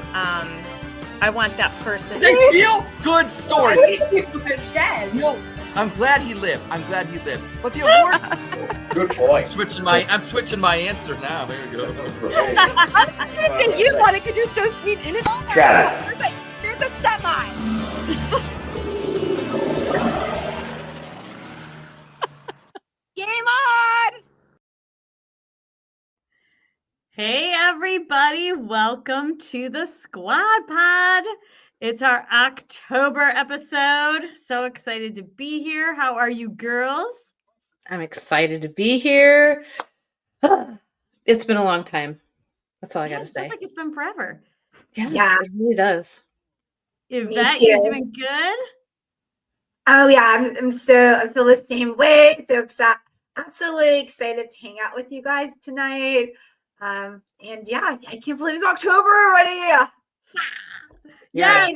I want that person. It's a real good story. Dead. No, I'm glad he lived. But the award. Good point. I'm switching my answer now. There we go. I was just gonna say you want it because you're so sweet and innocent. Travis. There's a semi. Game on! Hey everybody, welcome to the Squad Pod. It's our October episode. So excited to be here. How are you girls? I'm excited to be here. It's been a long time. That's all I gotta It say. feels like it's been forever. Yeah. It really does. Yvette, too. you're doing good? Oh yeah, I feel the same way. So absolutely excited to hang out with you guys tonight. And yeah, I can't believe it's October already. Yes.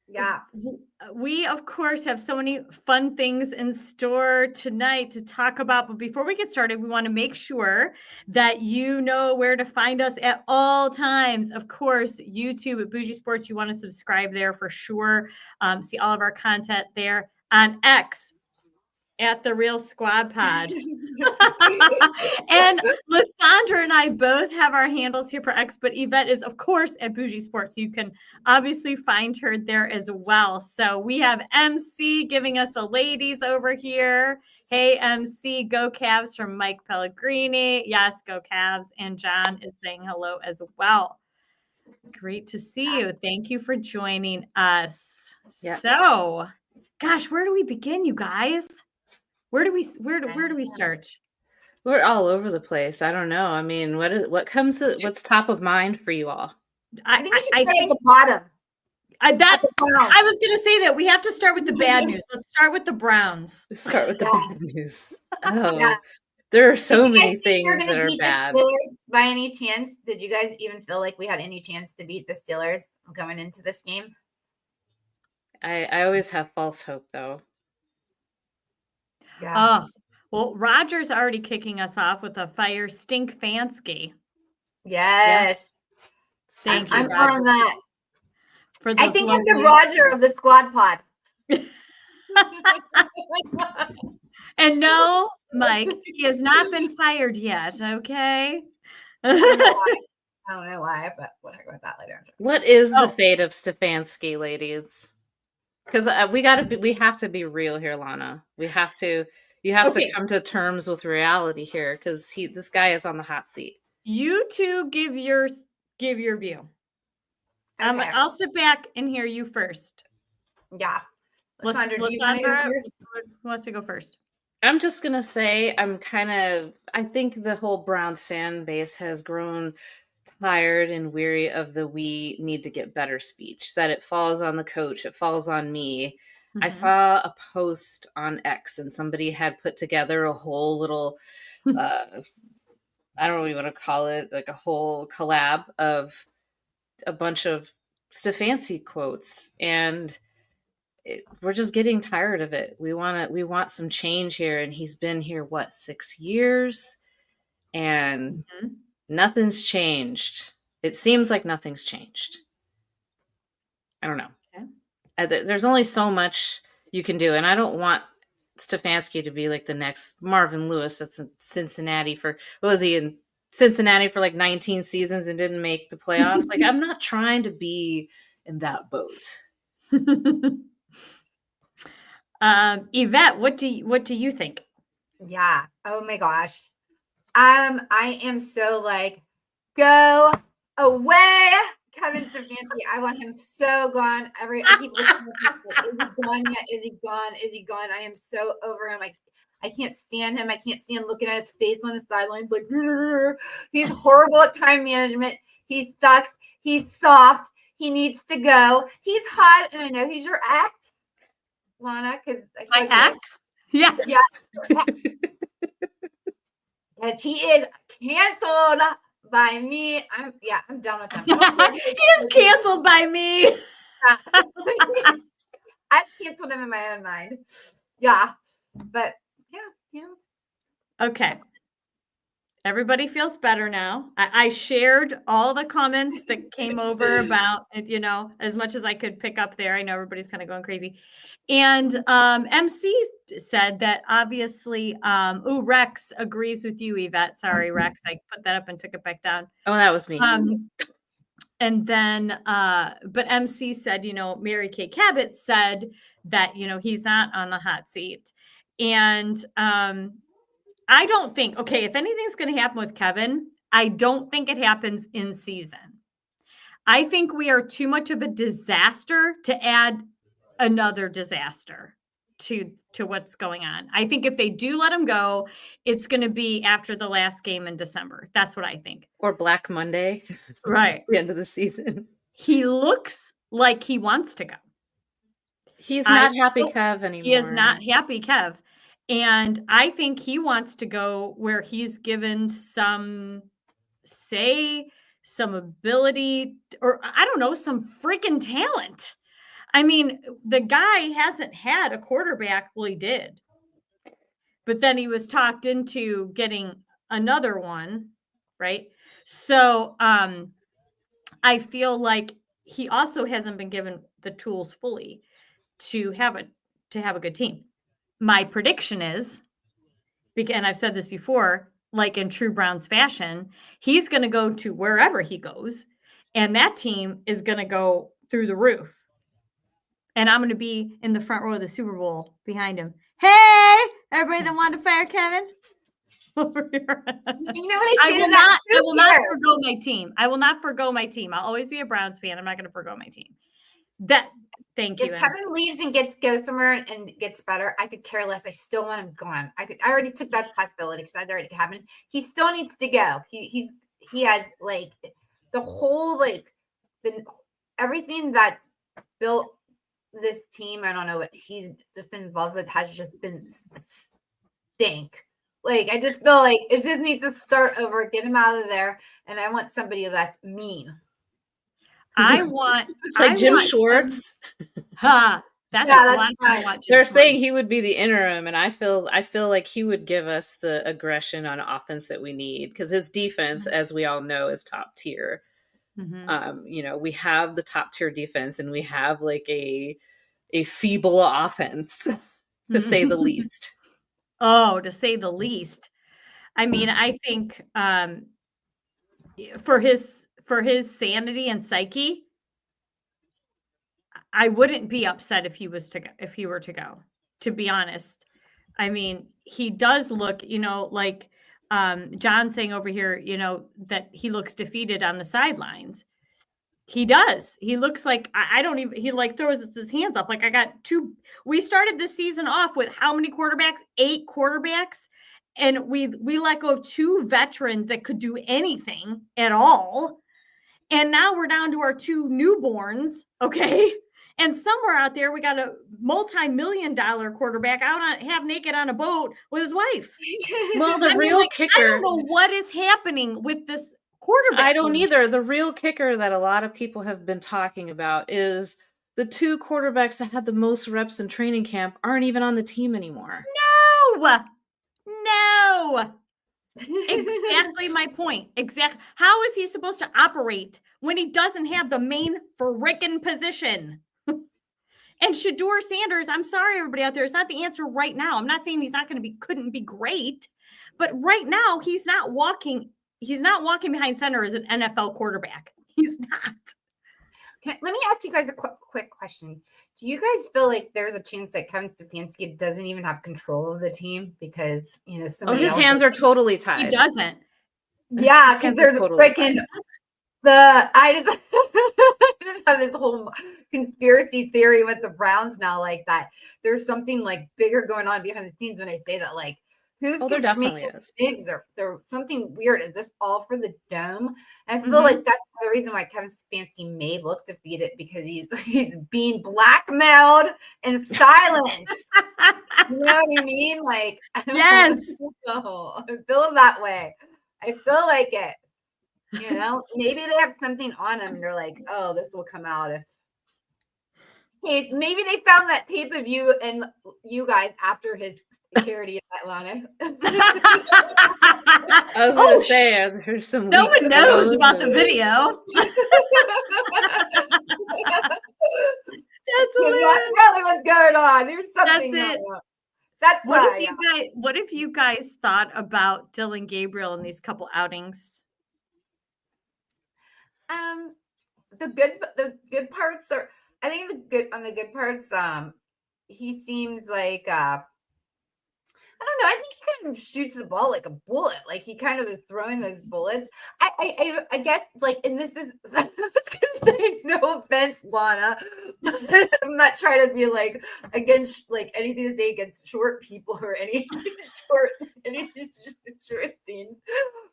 Yeah. We, of course, have so many fun things in store tonight to talk about. But before we get started, we want to make sure that you know where to find us at all times. Of course, YouTube at Bougie Sports. You want to subscribe there for sure. See all of our content there. On X at The Real Squad Pod. And Lysandra and I both have our handles here for X, but Yvette is, of course, at Bougie Sports. You can obviously find her there as well. So we have MC giving us a ladies over here. Hey, MC, go Cavs from Mike Pellegrini. Yes, go Cavs. And John is saying hello as well. Great to see you. Thank you for joining us. Yes. So, gosh, where do we begin, you guys? Where do we start? We're all over the place. I don't know. I mean, what's top of mind for you all? I think we should start at the bottom. I was going to say that we have to start with the bad news. Let's start with the Browns. Let's start with the bad news. Oh, Yeah. there are so Did you many guys think we were things gonna that are beat the bad. Steelers by any chance? Did you guys even feel like we had any chance to beat the Steelers going into this game? I always have false hope, though. Yeah. Oh, well, Roger's already kicking us off with a fire stink Fansky. Yes. Thank you, I'm Roger. on that. For I those think I'm the lovely- Roger of the Squad Pod. And no, Mike, he has not been fired yet. Okay. I don't know why, but we'll talk about that later. What is Oh. the fate of Stefanski, ladies? Because we have to be real here, Lana. You have Okay. to come to terms with reality here, because this guy is on the hot seat. You two give your view. Okay. I'll sit back and hear you first. Yeah. Lysandra, do you want to go Lysandra, first? who wants to go first? I'm just gonna say I think the whole Browns fan base has grown tired and weary of the "we need to get better" speech. That it falls on the coach, it falls on me. I Mhm. saw a post on X and somebody had put together a whole little I don't know what you want to call it, like a whole collab of a bunch of Stefanski quotes, and we're just getting tired of it. We want some change here, and he's been here 6 years, and Mhm. nothing's changed. It seems like nothing's changed. I don't know. Okay. There's only so much you can do, and I don't want Stefanski to be like the next Marvin Lewis that's in Cincinnati for, what was he in Cincinnati for like 19 seasons and didn't make the playoffs? Like, I'm not trying to be in that boat. Yvette, what do you think? Yeah. Oh my gosh. I am so like, go away, Kevin Stefanski. I want him so gone. I keep listening to people, is he gone yet? Is he gone? Is he gone? I am so over him. I can't stand him. I can't stand looking at his face on the sidelines. Like, he's horrible at time management. He sucks. He's soft. He needs to go. He's hot. And I know he's your ex, Lana, because My ex? Yeah. but he is canceled by me. I'm done with him. He is canceled by me. I canceled him in my own mind. Yeah. But yeah. Okay. Everybody feels better now. I shared all the comments that came over about it, as much as I could pick up there. I know everybody's kind of going crazy. And MC said that obviously, Rex agrees with you, Yvette. Sorry, Rex. I put that up and took it back down. Oh, that was me. And then, but MC said, Mary Kay Cabot said that, he's not on the hot seat. And I don't think, if anything's going to happen with Kevin, I don't think it happens in season. I think we are too much of a disaster to add another disaster to what's going on. I think if they do let him go, it's going to be after the last game in December. That's what I think. Or Black Monday. Right. The end of the season. He looks like he wants to go. He's not happy Kev anymore. He is not happy Kev. And I think he wants to go where he's given some say, some ability, or I don't know, some freaking talent. I mean, the guy hasn't had a quarterback. Well, he did. But then he was talked into getting another one, right? So I feel like he also hasn't been given the tools fully to have a good team. My prediction is, and I've said this before, like in true Browns fashion, he's going to go to wherever he goes, and that team is going to go through the roof. And I'm going to be in the front row of the Super Bowl behind him. Hey, everybody that wanted to fire Kevin. Over here. You know what I will not forgo my team. I will not forgo my team. I'll always be a Browns fan. I'm not going to forgo my team. Thank you. If Kevin leaves and goes somewhere and gets better, I could care less. I still want him gone. I already took that possibility because that already happened. He still needs to go. He has like the whole everything that's built this team. I don't know what he's just been involved with has just been stink. Like I just feel like it just needs to start over, get him out of there, and I want somebody that's mean. Jim Schwartz. That's a lot I want. They're saying he would be the interim, and I feel like he would give us the aggression on offense that we need because his defense, as we all know, is top tier. Mm-hmm. We have the top tier defense, and we have like a feeble offense, to say the least. Oh, to say the least. I mean, I think for his sanity and psyche, I wouldn't be upset if he were to go, to be honest. I mean, he does look, like John saying over here, that he looks defeated on the sidelines. He does. He looks like he like throws his hands up. Like I got two. We started this season off with how many quarterbacks? 8 quarterbacks. And we let go of 2 veterans that could do anything at all. And now we're down to our 2 newborns. Okay. And somewhere out there, we got a multi-million-dollar quarterback out half naked on a boat with his wife. Well, the real kicker. I don't know what is happening with this quarterback. I don't either. The real kicker that a lot of people have been talking about is the 2 quarterbacks that had the most reps in training camp aren't even on the team anymore. No. Exactly my point. Exactly. How is he supposed to operate when he doesn't have the main frickin' position? And Shedeur Sanders, I'm sorry, everybody out there, it's not the answer right now. I'm not saying he's not going to couldn't be great, but right now he's not walking behind center as an NFL quarterback. He's not. Let me ask you guys a quick question. Do you guys feel like there's a chance that Kevin Stefanski doesn't even have control of the team because his hands are totally tied? He doesn't. Yeah, because there's a freaking I just have this whole conspiracy theory with the Browns now, like that there's something like bigger going on behind the scenes when I say that, like there definitely is. There's something weird. Is this all for the dome? And I feel like that's the reason why Kevin Stefanski may look defeated because he's being blackmailed and silenced. You know what I mean? Like, yes, I feel that way. I feel like it. Maybe they have something on him and they're like, oh, this will come out if maybe they found that tape of you and you guys after his charity that, Lana. I was gonna say there's some. No leaked one knows photos about the of- video. That's That's hilarious. probably what's going on. There's something That's it. going on. That's What why. if you guys thought about Dylan Gabriel in these couple outings? The good parts are, I think the good parts, he seems like I don't know. I think he kind of shoots the ball like a bullet. Like he kind of is throwing those bullets. I guess like, and this is I was gonna say, no offense, Lana. I'm not trying to be like against like anything to say against short people or any short things.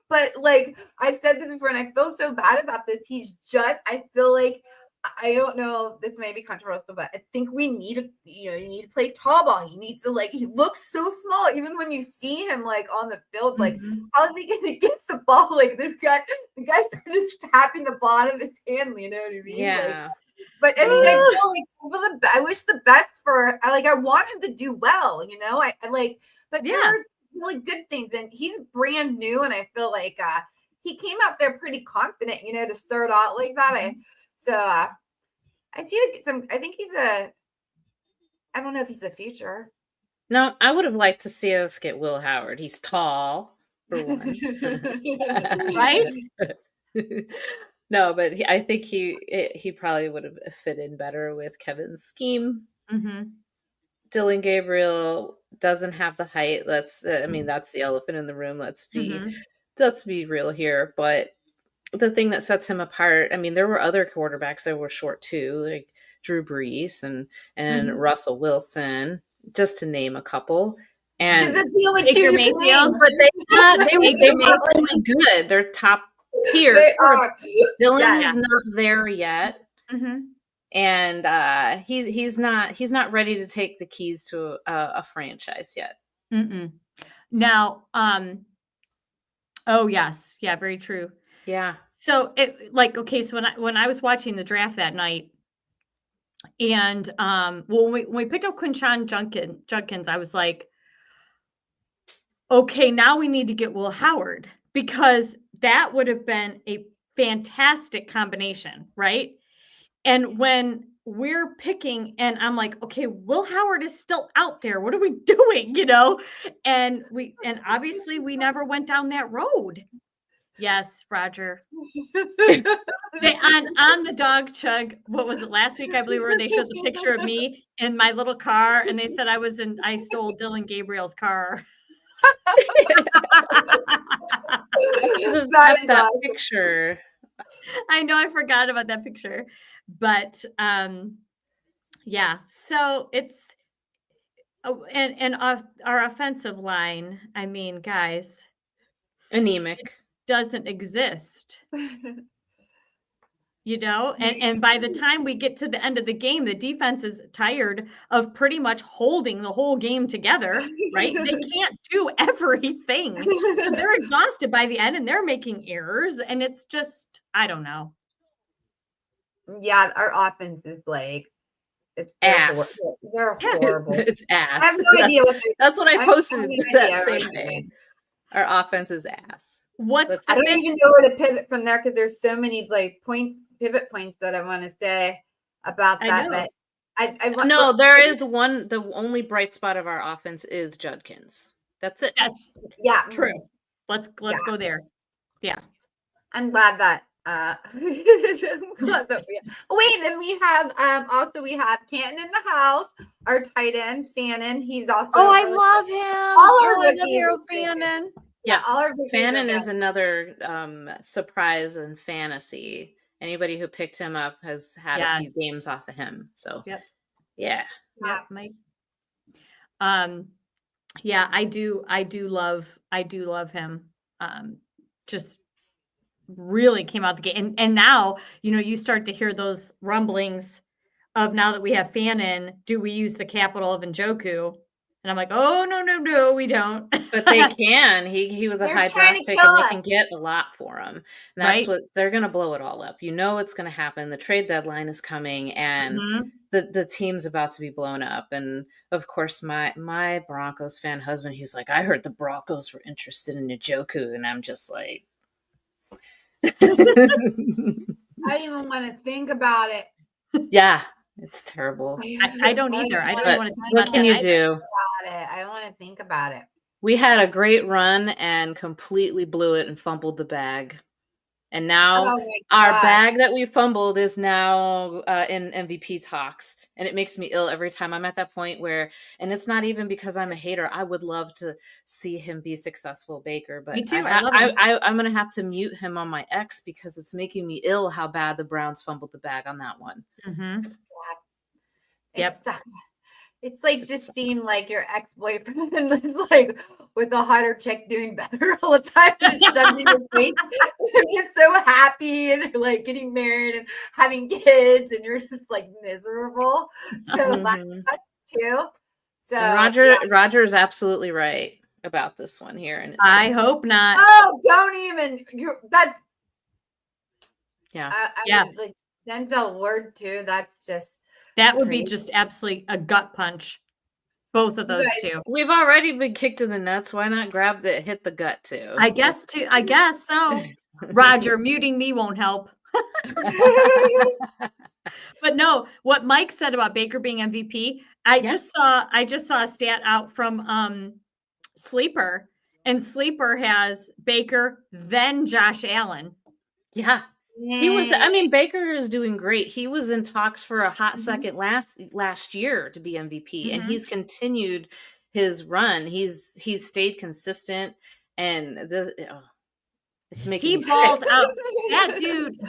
But like I've said this before, and I feel so bad about this. I feel like I don't know. This may be controversial, but I think we need to, you need to play tall ball. He needs to he looks so small. Even when you see him like on the field, like how is he going to get the ball? Like the guy just tapping the bottom of his hand. You know what I mean? Yeah. But I mean, I feel like I wish the best for. I want him to do well. I like, but there are really good things, and he's brand new, and I feel like he came out there pretty confident. To start out like that. I see some. I think he's I don't know if he's the future. No, I would have liked to see us get Will Howard. He's tall, for one. Right? No, but I think he probably would have fit in better with Kevin's scheme. Mm-hmm. Dylan Gabriel doesn't have the height. That's the elephant in the room. Let's be real here. But the thing that sets him apart, there were other quarterbacks that were short too, like Drew Brees and Russell Wilson, just to name a couple. And it's the only Baker two you can Mayfield. name. but they were really good. They're top tier. They are. Dylan Yes. is not there yet. Mm-hmm. And he's not ready to take the keys to a franchise yet. Mm-mm. Now, oh yes, yeah, very true. Yeah. So so when I was watching the draft that night, and when we picked up Quinshon Judkins, I was like, okay, now we need to get Will Howard, because that would have been a fantastic combination, right? And when we're picking, and I'm like, okay, Will Howard is still out there. What are we doing? And obviously we never went down that road. Yes, Roger. On the dog chug, what was it, last week, I believe, where they showed the picture of me in my little car, and they said I stole Dylan Gabriel's car. I should have kept that picture. I know, I forgot about that picture. But yeah, so it's and our offensive line, guys, Anemic. doesn't exist. And by the time we get to the end of the game, the defense is tired of pretty much holding the whole game together, right? They can't do everything. So they're exhausted by the end, and they're making errors, and it's just, I don't know. Yeah, our offense is like ass. They're horrible. It's ass. I have no idea what that's what I posted no that idea same what day. Our offense is ass. What's I don't even know where to pivot from there, because there's so many pivot points that I want to say about that. But I there is one. The only bright spot of our offense is Judkins. That's it. That's true. Let's go there. Yeah, I'm glad that. Wait, and we have we have Canton in the house, our tight end Fannin. He's also I love him. I love your Fannin. Yes, all Fannin is another surprise in fantasy. Anybody who picked him up has had a few games off of him. So yeah, Mike. Yeah, I do love him. Just really came out the gate, and now you start to hear those rumblings of, now that we have Fannin, do we use the capital of Njoku? And I'm like, oh no, we don't. But they can. He was a high draft pick, and they can get a lot for him. And that's what they're going to blow it all up. It's going to happen. The trade deadline is coming, and the team's about to be blown up. And of course, my Broncos fan husband, he's like, I heard the Broncos were interested in Njoku, and I'm just like, I don't even want to think about it. yeah, it's terrible. I don't either. I don't But want to think what about can that you either. do? About it. I don't want to think about it. We had a great run and completely blew it and fumbled the bag. And now Oh my our God. bag that we fumbled is now in MVP talks. And it makes me ill every time I'm at that point where, and it's not even because I'm a hater. I would love to see him be successful, Baker. But Me too. I love him. I'm going to have to mute him on my X because it's making me ill how bad the Browns fumbled the bag on that one. Mhm. It Yep. sucks. It's like It just sucks. seeing like your ex-boyfriend like with a hotter chick doing better all the time and it's shoved in your face. They're just so happy and they're like getting married and having kids and you're just like miserable. So that Mhm. sucks too. So And Roger is absolutely right about this one here. And I hope not. oh, don't even that's yeah. Yeah. mean, like Denzel Ward too. That's just That would be crazy. just absolutely a gut punch. Both of those guys- two. We've already been kicked in the nuts. Why not grab the hit the gut too? I guess so. Roger, muting me won't help. But no, what Mike said about Baker being MVP, I Yeah. just saw a stat out from Sleeper, and Sleeper has Baker, then Josh Allen. Yeah. He was, I mean, Baker is doing great. He was in talks for a hot second last year to be MVP, and Mhm. he's continued his run. He's stayed consistent, and it's making He me sick. balled out.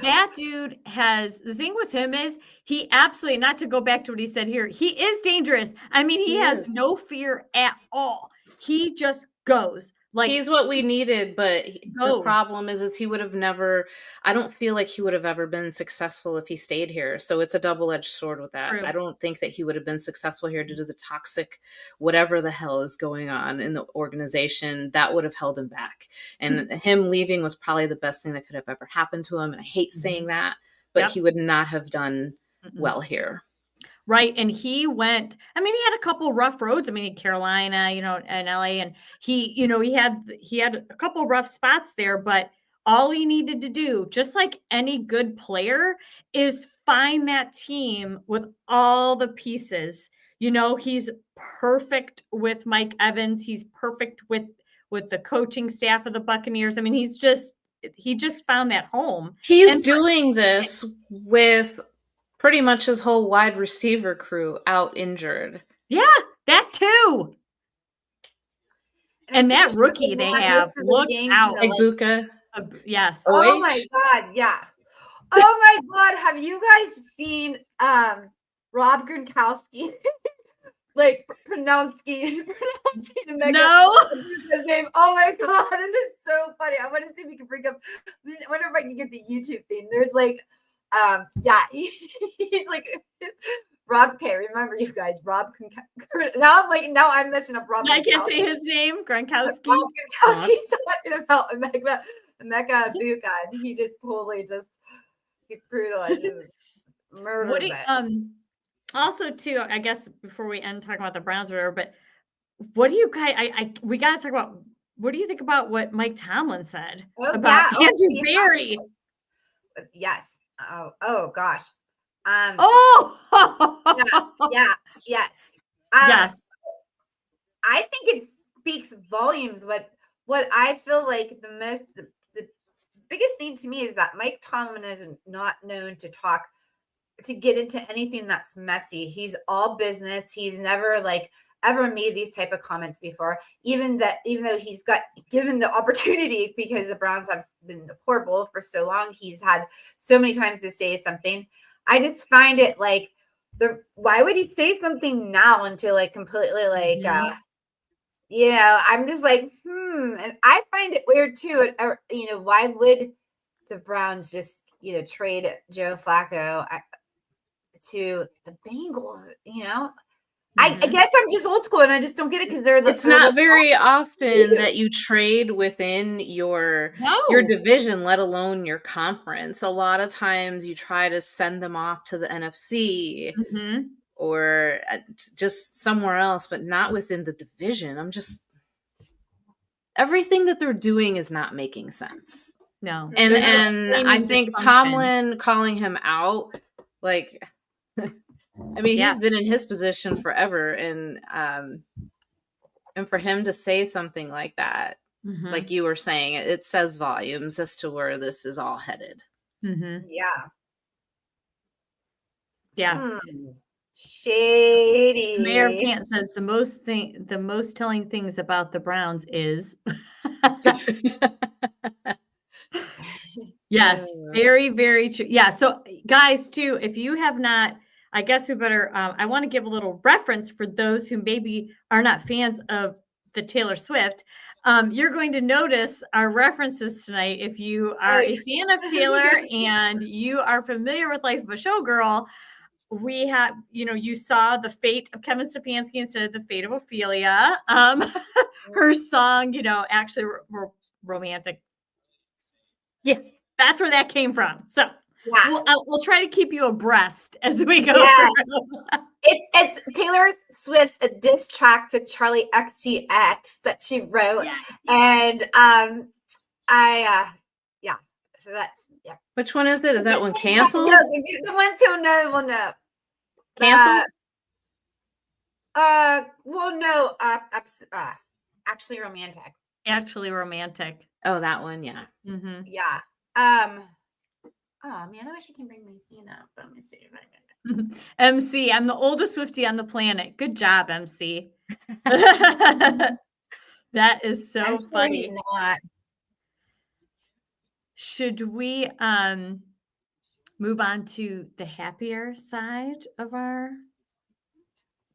That dude has, the thing with him is he absolutely, not to go back to what he said here, he is dangerous. I mean, he has is. no fear at all. He just goes. Like, He's what we needed, but the goes. problem is he would have never. I don't feel like he would have ever been successful if he stayed here. So it's a double-edged sword with that. True. I don't think that he would have been successful here due to the toxic, whatever the hell is going on in the organization. That would have held him back, and him leaving was probably the best thing that could have ever happened to him. And I hate saying that, but Yep. he would not have done Mm-mm. well here. Right. And he went, I mean, he had a couple rough roads. I mean, Carolina, and LA, and he had a couple rough spots there, but all he needed to do, just like any good player, is find that team with all the pieces. He's perfect with Mike Evans. He's perfect with the coaching staff of the Buccaneers. I mean, he just found that home. He's And- doing this with pretty much his whole wide receiver crew out injured. Yeah, that too. And that rookie they have, look out. Like Buka. Yes. Oh OH. my God, yeah. Oh my God, have you guys seen Rob Gronkowski like pronouncing to make No. his name? Oh my God, it is so funny. I want to see if we can bring up. I wonder if I can get the YouTube thing. There's like, yeah, he's like Rob. Okay, remember you guys, Rob. Now I'm messing up Rob. I can't say his name, Gronkowski. Rob Gronkowski talking about Emeka Buka, and he just totally he brutalizes, murders it. Also too, I guess before we end talking about the Browns or whatever, but what do you guys? We got to talk about. What do you think about what Mike Tomlin said about Andrew Berry? Yes. Oh gosh. Yeah. Yes. Yes. I think it speaks volumes. What I feel like the biggest thing to me is that Mike Tomlin is not known to get into anything that's messy. He's all business. He's never ever made these type of comments before. Even though he's got given the opportunity because the Browns have been horrible for so long, he's had so many times to say something. I just find it why would he say something now until completely I'm just and I find it weird too. Why would the Browns just trade Joe Flacco to the Bengals? I Mhm. guess I'm just old school and I just don't get it because they're It's they're not the very often Yeah. that you trade within your No. division, let alone your conference. A lot of times you try to send them off to the NFC Mhm. or just somewhere else, but not within the division. Everything that they're doing is not making sense. No. And They're just I screaming think dysfunction. Tomlin calling him out, like, I mean, Yeah. he's been in his position forever, and for him to say something like that, Mhm. like you were saying, it says volumes as to where this is all headed. Mhm. Yeah. Yeah. Mayor Shady. Pant says the most telling things about the Browns is yes, very, very true. Yeah. So, guys, too, if you have not, I guess we better. I want to give a little reference for those who maybe are not fans of the Taylor Swift. You're going to notice our references tonight. If you are a fan of Taylor and you are familiar with Life of a Showgirl, we have, you saw the fate of Kevin Stefanski instead of the fate of Ophelia. Her song, actually romantic. Yeah. That's where that came from. So Yeah. we'll try to keep you abreast as we go Yes. through. It's Taylor Swift's a diss track to Charlie XCX that she wrote, and yeah. So that's Which one is it? Is that one canceled? No, the ones who know will know. Canceled? Well, no, actually romantic. Actually romantic. Oh, that one, yeah. Mm-hmm. Yeah. Oh man, I wish I can bring my thing up. Let me see if I can. MC, I'm the oldest Swiftie on the planet. Good job, MC. That is so I'm sure funny. he's not. Should we move on to the happier side of our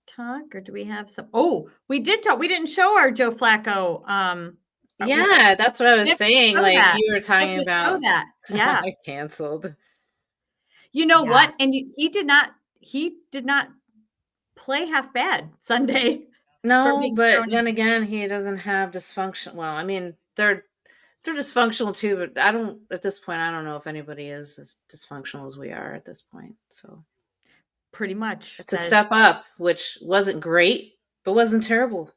talk, or do we have some? Oh, we did talk. We didn't show our Joe Flacco. Yeah, that's what I was saying. Like that. you were talking about that. Yeah. canceled. You know Yeah. what? And he did not play half bad Sunday. No, but then again, he doesn't have dysfunction. Well, I mean, they're dysfunctional too, but at this point, I don't know if anybody is as dysfunctional as we are at this point. So pretty much. it's a step up, which wasn't great, but wasn't terrible.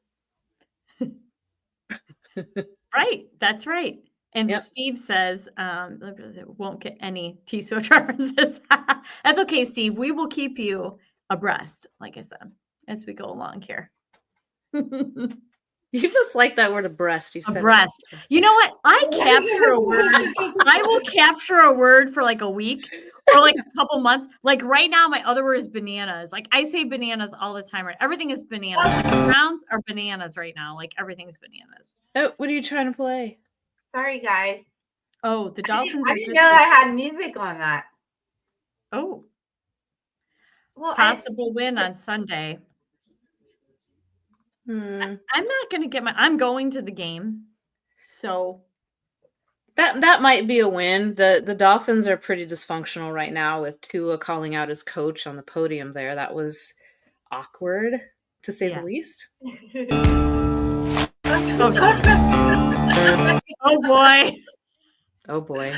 Right. That's right. And Yep. Steve says, won't get any T-Swift references. That's okay, Steve. We will keep you abreast, like I said, as we go along here. You just like that word abreast. You said Abreast. You know what? I capture a word. I will capture a word for like a week or like a couple months. Like right now, my other word is bananas. Like I say bananas all the time. Right? Everything is bananas. Like the Browns are bananas right now. Like everything's bananas. Oh, what are you trying to play? Sorry, guys. Oh, the Dolphins. I didn't know I had music on that. Oh. Well, possible win on Sunday. I'm not going to get I'm going to the game. So that might be a win. The Dolphins are pretty dysfunctional right now with Tua calling out his coach on the podium there. That was awkward, to say the least. Oh boy. Oh boy.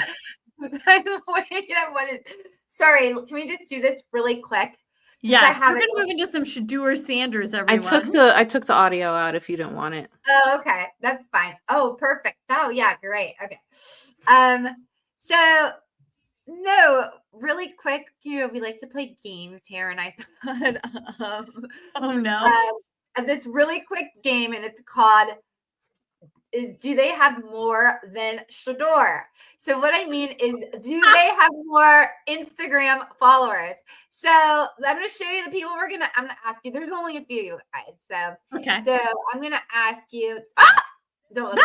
Sorry, can we just do this really quick? Yeah, we're gonna move into some Shedeur Sanders. Everyone, I took the audio out if you didn't want it. Oh, okay, that's fine. Oh, perfect. Oh, yeah, great. Okay. So no, really quick. We like to play games here, and I thought, oh no, of this really quick game, and it's called do they have more than Shedeur? So what I mean is, do they have more Instagram followers? So I'm going to show you the people I'm going to ask you. There's only a few, you guys. So, okay. So I'm going to ask you. Don't look.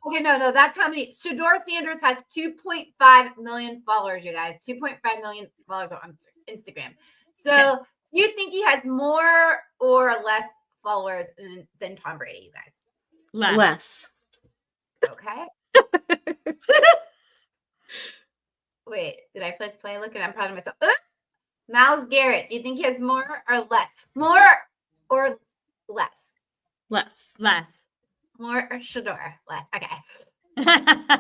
Okay, no, that's how many. Shedeur Sanders has 2.5 million followers, you guys. 2.5 million followers on Instagram. So do you think he has more or less followers than Tom Brady, you guys? Less. Okay. Wait, did I press play? Look, I'm proud of myself. Myles Garrett, do you think he has more or less? More or less? Less. Less. More or Shador? Less. Okay.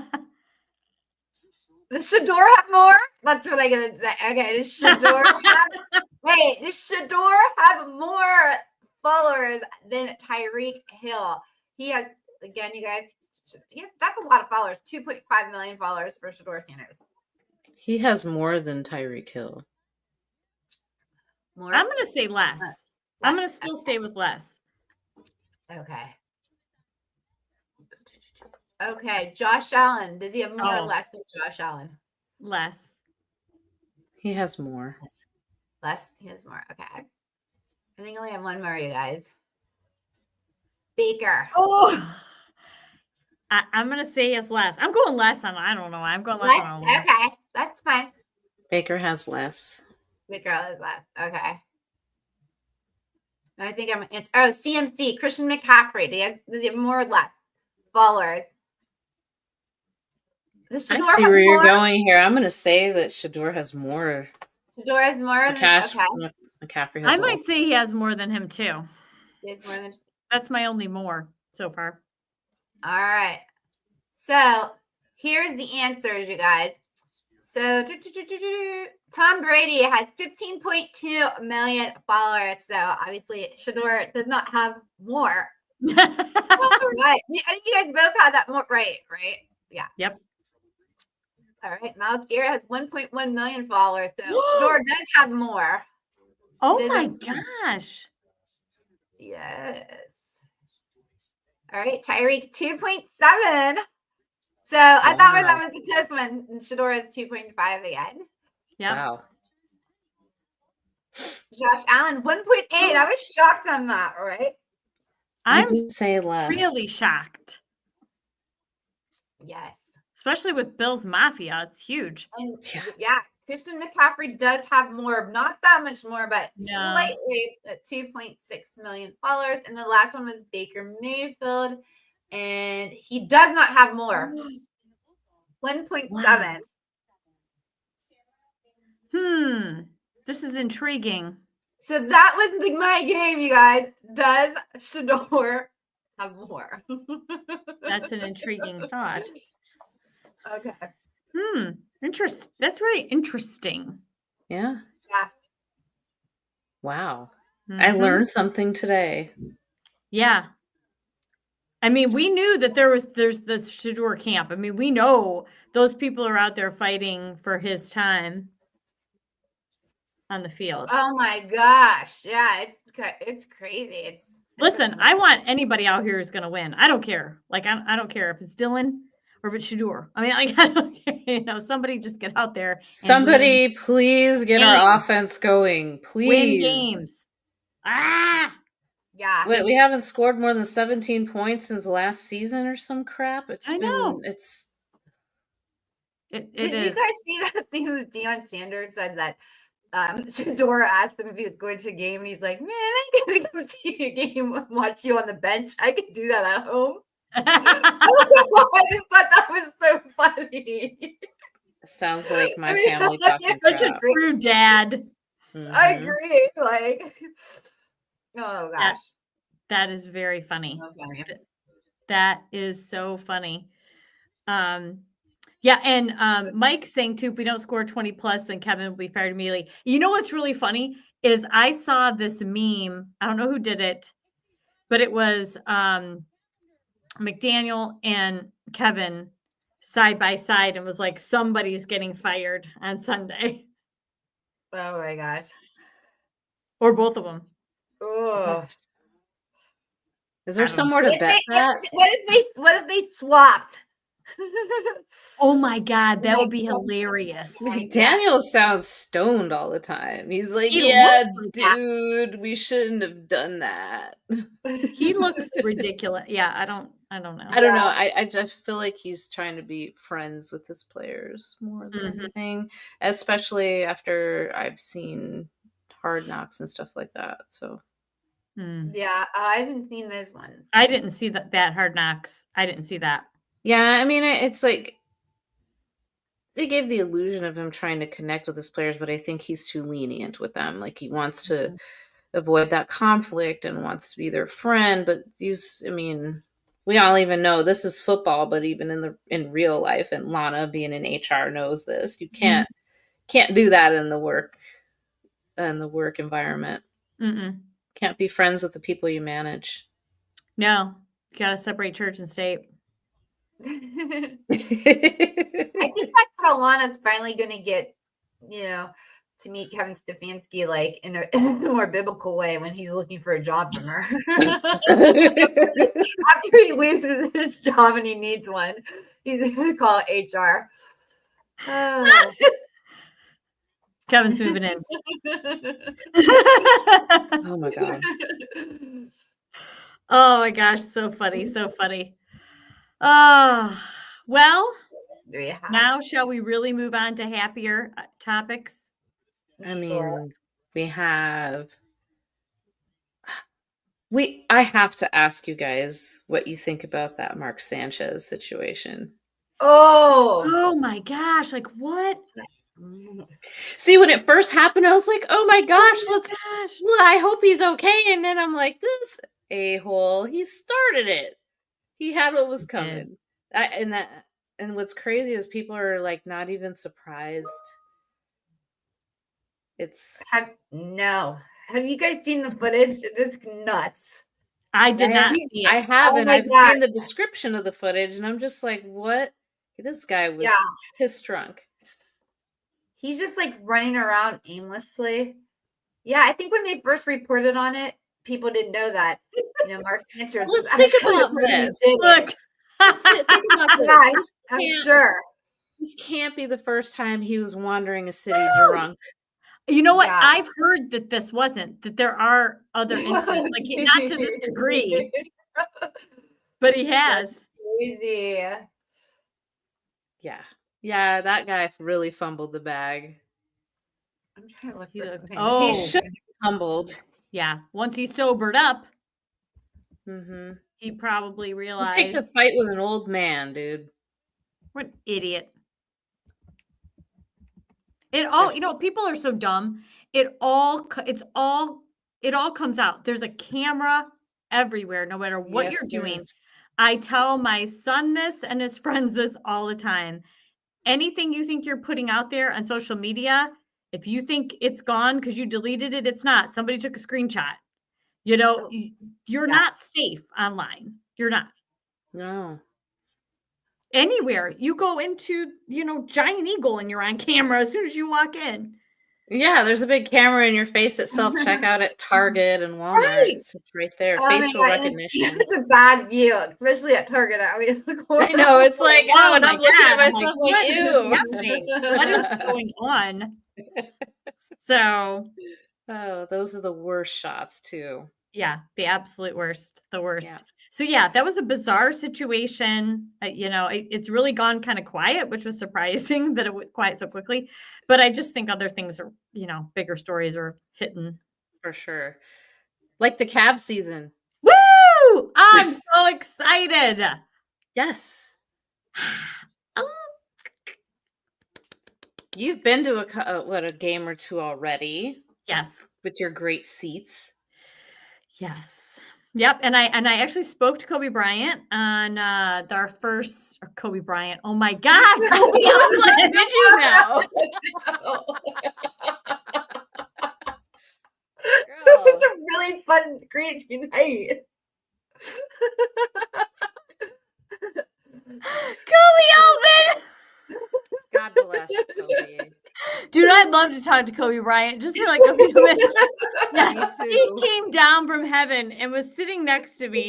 Does Shador have more? That's what I'm gonna say. Okay, does Shador does Shador have more followers than Tyreek Hill? He has, again, you guys, that's a lot of followers. 2.5 million followers for Shador Sanders. He has more than Tyreek Hill. More? I'm gonna say less. I'm gonna Less. still stay with less. Okay. Okay, Josh Allen. Does he have more or Oh. less than Josh Allen? Less. He has more. Less. He has more. Okay. I think I only have one more, you guys. Baker. Oh. I'm gonna say it's less. I'm going less on. I don't know. I'm going less. Less. On one. Okay, that's fine. Baker has less. Baker is less. Okay. I think I'm. It's CMC. Christian McCaffrey. Does he have more or less followers? Does I Shador see have where you're more? going here. I'm going to say that Shador has more. Shador has more than McCaffrey has I might less. Oh. say he has more than him too. He has more than. That's my only more so far. All right. So here's the answers, you guys. So Tom Brady has 15.2 million followers. So obviously Shador does not have more. All right. I think you guys both had that more right? Yeah. Yep. All right. Miles Garrett has 1.1 million followers. So Shador does have more. Oh It is my a- gosh. Yes. All right. Tyreek 2.7. So I thought that was a close one. And Shador is 2.5 again. Yep. Wow. Josh Allen 1.8. I was shocked on that, right? I'm I did say less. really shocked, Yes. especially with Bill's Mafia. It's huge. And Yeah. yeah, Christian McCaffrey does have more, not that much more, but No. slightly at 2.6 million followers. And the last one was Baker Mayfield, and he does not have more. 1.7. Wow. This is intriguing. So that was my game, you guys. Does Shador have more? That's an intriguing thought. Okay. That's very interesting. Yeah. Yeah. Wow. I Mhm. learned something today. Yeah. I mean, we knew that there's the Shador camp. I mean, we know those people are out there fighting for his time on the field. Oh my gosh. Yeah, it's crazy. Listen, I want anybody out here who's going to win. I don't care. Like, I don't care if it's Dylan or if it's Shador. I mean, like, I don't care. Somebody just get out there. And Somebody please get our games. offense going. win Please. games. Ah! Yeah. Wait, we haven't scored more than 17 points since last season or some crap. I know. It Did is. you guys see that thing that Deion Sanders said that Shador asked him if he was going to a game, and he's like, "Man, I ain't gonna go to a game and watch you on the bench. I could do that at home." I just thought that was so funny. sounds like my I mean, family like, talking it's Such a crap. true dad. I Mhm. agree. Like, oh gosh, That is very funny. so funny. That is so funny. Yeah, and Mike saying too, if we don't score 20 plus, then Kevin will be fired immediately. You know what's really funny is I saw this meme. I don't know who did it, but it was McDaniel and Kevin side by side, and was like, somebody's getting fired on Sunday, Oh my gosh. or both of them. Oh. Is there I don't know. somewhere to bet that? What if they swapped? Oh my God, that would be Like, hilarious. like, Daniel sounds stoned all the time. He's like, He yeah, looks like that. dude, we shouldn't have done that. He looks ridiculous. Yeah, I don't know. I don't know. I just feel like he's trying to be friends with his players more than Mhm. anything, especially after I've seen Hard Knocks and stuff like that. So Yeah, I haven't seen this one. I didn't see that Hard Knocks. I didn't see that. yeah, I mean, it's like they gave the illusion of him trying to connect with his players, but I think he's too lenient with them. Like he wants to avoid that conflict and wants to be their friend. But these, I mean, we all even know this is football, but even in real life, and Lana being in HR knows this. You can't do that in the work environment. Mm-mm. Can't be friends with the people you manage. No, you got to separate church and state. I think that's how Lana's finally going to get, to meet Kevin Stefanski like in a more biblical way when he's looking for a job from her. After he loses his job and he needs one, he's going to call HR. Oh. Kevin's moving in. Oh my God. Oh my gosh, so funny, so funny. Well, now shall we really move on to happier topics? I mean, I have to ask you guys what you think about that Mark Sanchez situation. Oh my gosh, like what? See, when it first happened, I was like, oh my gosh, I hope he's okay. And then I'm like, this a-hole, he started it. He had what was coming. And what's crazy is people are like not even surprised. Have you guys seen the footage? It's nuts. I did not see it. I haven't. Oh I've seen the description of the footage, and I'm just like, what? This guy was pissed drunk. He's just like running around aimlessly. Yeah, I think when they first reported on it, people didn't know that. Mark Sanchez. Let's think about this. Look, think about this. I'm sure. This can't be the first time he was wandering a city drunk. You know what? Yeah. I've heard that this wasn't, that there are other incidents, like not to this degree, but he has. That's crazy. Yeah, that guy really fumbled the bag. I'm trying to look for something. He should have humbled. Yeah, once he sobered up, mm-hmm. He probably realized. He picked a fight with an old man, dude. What an idiot. It all, people are so dumb. It all comes out. There's a camera everywhere, no matter what you're doing. I tell my son this and his friends this all the time. Anything you think you're putting out there on social media, if you think it's gone because you deleted it, it's not. Somebody took a screenshot. You're not safe online. You're not. No. Anywhere. You go into, Giant Eagle and you're on camera as soon as you walk in. Yeah, there's a big camera in your face at self-checkout at Target and Walmart. Right. It's right there. Facial recognition. It's such a bad view, especially at Target. I know. It's like, and I'm looking at myself like, ew. What is going on? So. Oh, those are the worst shots, too. Yeah, the absolute worst. The worst. Yeah. So, that was a bizarre situation. It's really gone kind of quiet, which was surprising that it was quiet so quickly. But I just think other things are, bigger stories are hitting. For sure. Like the Cavs season. Woo! I'm so excited. Yes. You've been to a game or two already. Yes. With your great seats. Yes. Yep. And I actually spoke to Kobe Bryant on our first Kobe Bryant. Oh my gosh. Did you know? It was a really fun, great night. Kobe Alvin. God bless Kobe. Dude, I'd love to talk to Kobe Bryant just for like a few minutes. Yeah, he came down from heaven and was sitting next to me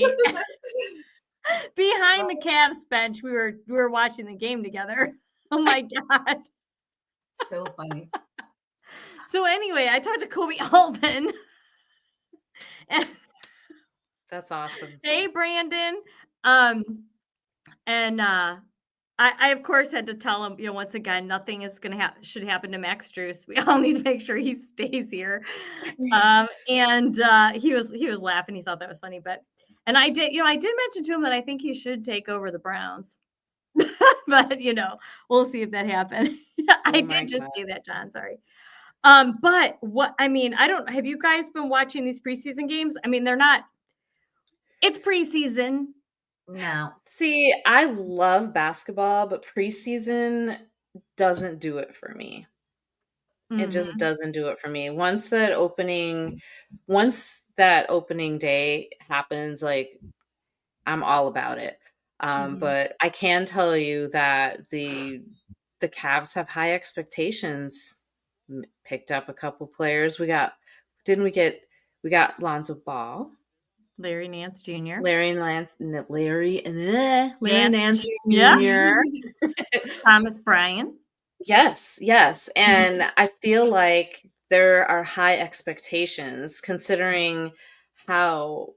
behind the Cavs bench. We were watching the game together. Oh my God. So funny. So anyway, I talked to Kobe Alvin. And that's awesome. Hey, Brandon. I of course had to tell him, once again, nothing is should happen to Max Strus. We all need to make sure he stays here. And he was laughing. He thought that was funny, and I did mention to him that I think he should take over the Browns. But we'll see if that happens. I did just say that, John. Sorry. But what I mean, I don't have you guys been watching these preseason games? I mean, they're not it's preseason. No. See, I love basketball, but preseason doesn't do it for me. It just Mhm. doesn't do it for me. Once that opening day happens, like I'm all about it. Mhm. But I can tell you that the Cavs have high expectations. Picked up a couple players. Didn't we get we got Lonzo Ball, Larry Nance Jr. Larry Nance Yeah. Jr. Thomas Bryant. Yes, yes. Mhm. And I feel like there are high expectations considering how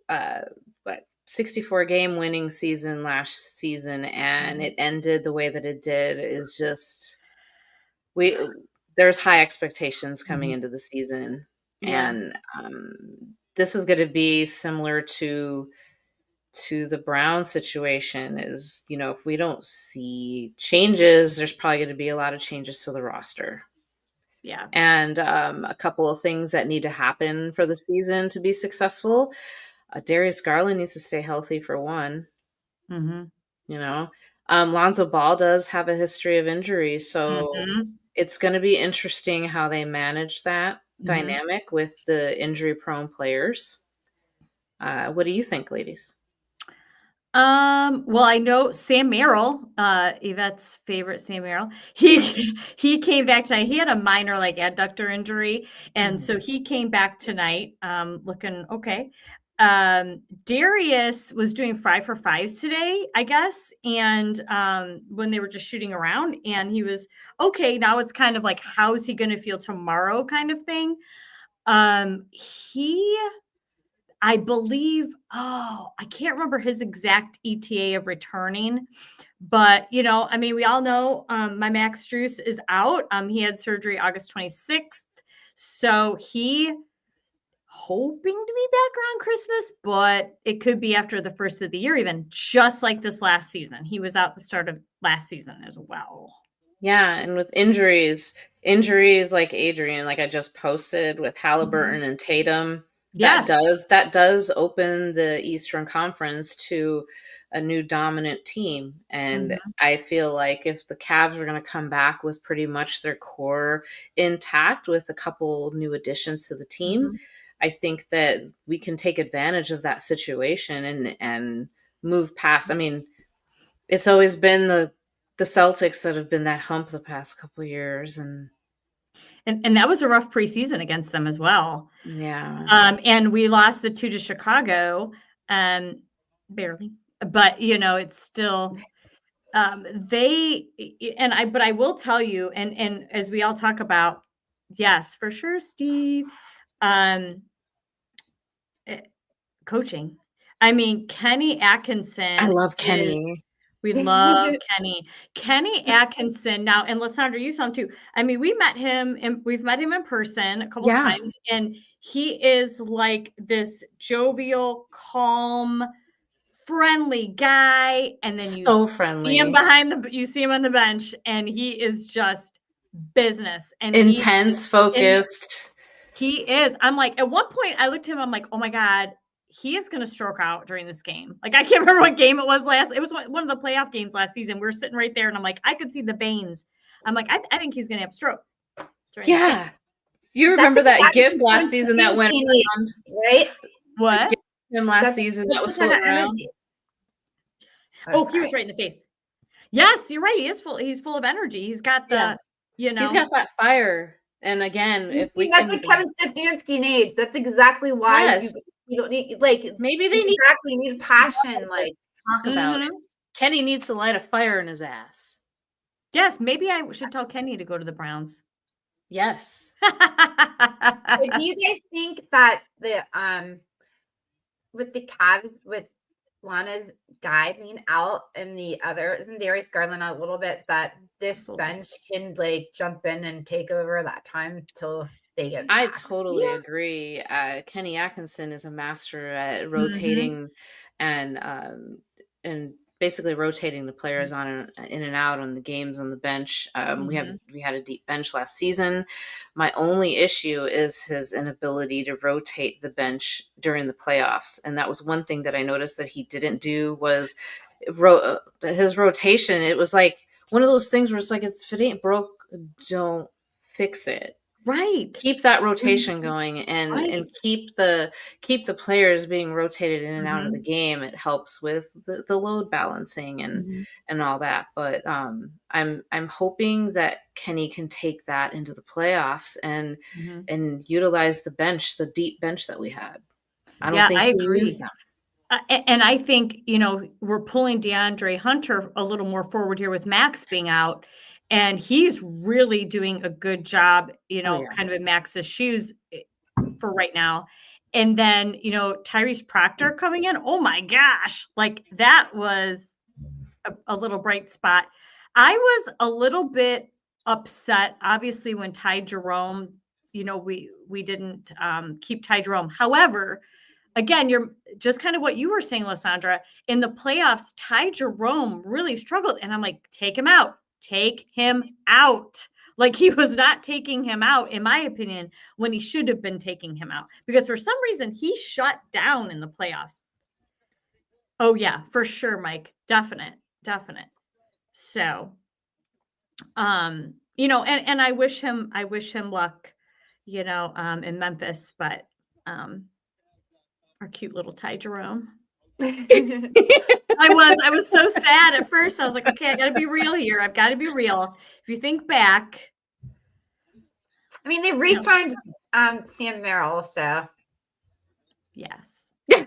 what 64 game winning season last season and Mhm. it ended the way that it did is just we there's high expectations coming Mhm. into the season Yeah. and this is going to be similar to the Brown situation is, if we don't see changes, there's probably going to be a lot of changes to the roster. Yeah. And a couple of things that need to happen for the season to be successful. Darius Garland needs to stay healthy for one, Mhm. you know. Lonzo Ball does have a history of injury, so Mhm. it's going to be interesting how they manage that Mhm. dynamic with the injury prone players. What do you think, ladies? Well, I know Sam Merrill, Yvette's favorite Sam Merrill. He came back tonight. He had a minor like adductor injury, and so he came back tonight, looking okay. Darius was doing 5 for 5s today, I guess, and when they were just shooting around, and he was okay. Now it's kind of like, how is he going to feel tomorrow, kind of thing. He I believe, I can't remember his exact ETA of returning, but I mean, we all know my Max Struess is out. He had surgery August 26th. So he hoping to be back around Christmas, but it could be after the first of the year, even just like this last season. He was out the start of last season as well. Yeah, and with injuries like Adrian, like I just posted with Halliburton and Tatum, that Yes. does open the Eastern Conference to a new dominant team. And Mhm. I feel like if the Cavs are going to come back with pretty much their core intact with a couple new additions to the team, Mhm. I think that we can take advantage of that situation and move past. I mean, it's always been the Celtics that have been that hump the past couple years, and And that was a rough preseason against them as well. yeah, And we lost the 2 to Chicago, barely, but, it's still, they and I will tell you, and as we all talk about yes, for sure, Steve, um, eh, coaching. I mean, Kenny I Atkinson love is Kenny. we love Kenny. Kenny Atkinson now, and Lysandra, you saw him too. I mean, we've met him in person a couple Yeah, times, and he is like this jovial, calm, friendly guy. And then so friendly, you see him on the bench, and he is just business. And intense, and focused. he is. I'm like, at one point, I looked at him. I'm like, oh my god, he is going to stroke out during this game. Like, I can't remember what game it was last. It was one of the playoff games last season. We are sitting right there, and I'm like, I could see the veins. I'm like, I think he's going to have a stroke during this game. Yeah, you That's remember that exactly gift last Kevin season that went Stefanski needs, around? right? The What? gift from him last That's season that was the kind of floating around. energy. Oh, Oh, he was sorry. right in the face. Yes, you're right. He is full. He's full of energy. He's got Yeah, the, he's got that fire. And again, You if see, we that's can, what Kevin Stefanski needs. That's exactly why yes, you don't need like maybe they need exactly you need passion. to Like talk about it. Mhm. Kenny needs to light a fire in his ass. Yes, maybe I should tell Kenny to go to the Browns. Yes. so do you guys think that the with the Cavs with Lana's guy being out and the other isn't Darius Garland out a little bit that this bench can like jump in and take over that time till they get I back? totally agree. Kenny Atkinson is a master at Mhm. rotating and basically rotating the players on in and out on the games on the bench. We had a deep bench last season. My only issue is his inability to rotate the bench during the playoffs, and that was one thing that I noticed that he didn't do was his rotation. It was like one of those things where it's like, if it ain't broke, don't fix it. Right. Keep that rotation going and keep the players being rotated in and out of the game. It helps with the load balancing and all that. But I'm hoping that Kenny can take that into the playoffs and utilize the bench, the deep bench that we had. I don't think I he agree. used them. And I think, we're pulling DeAndre Hunter a little more forward here with Max being out. And he's really doing a good job, kind of in Max's shoes for right now. And then, Tyrese Proctor coming in. Oh my gosh. Like that was a little bright spot. I was a little bit upset, obviously, when Ty Jerome, we didn't keep Ty Jerome. However, again, you're just kind of what you were saying, Lysandra. In the playoffs, Ty Jerome really struggled. And I'm like, take him out. Take him out. Like he was not taking him out, in my opinion, when he should have been taking him out. Because for some reason, he shut down in the playoffs. Oh, yeah, for sure, Mike. Definite. So, and I wish him luck, in Memphis, but our cute little Ty Jerome. I was so sad at first. I was like, okay, I got to be real here. I've got to be real. If you think back, I mean, they re-signed Sam Merrill, so yes,